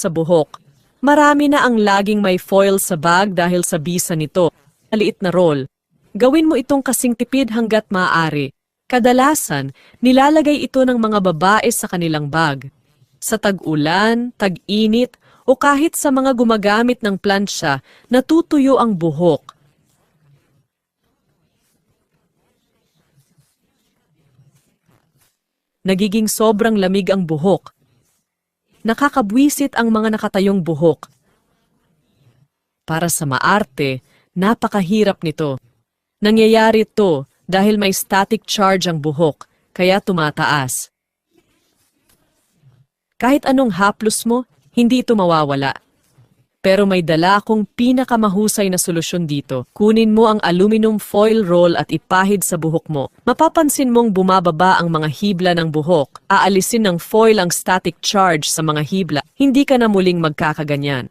sa buhok. Marami na ang laging may foil sa bag dahil sa bisa nito. Maliit na roll. Gawin mo itong kasing tipid hanggat maaari. Kadalasan, nilalagay ito ng mga babae sa kanilang bag. Sa tag-ulan, tag-init, o kahit sa mga gumagamit ng plansya, natutuyo ang buhok. Nagiging sobrang lamig ang buhok. Nakakabwisit ang mga nakatayong buhok. Para sa maarte, napakahirap nito. Nangyayari ito dahil may static charge ang buhok, kaya tumataas. Kahit anong haplos mo, hindi ito mawawala. Pero may dala akong pinakamahusay na solusyon dito. Kunin mo ang aluminum foil roll at ipahid sa buhok mo. Mapapansin mong bumababa ang mga hibla ng buhok. Aalisin ng foil ang static charge sa mga hibla. Hindi ka na muling magkakaganyan.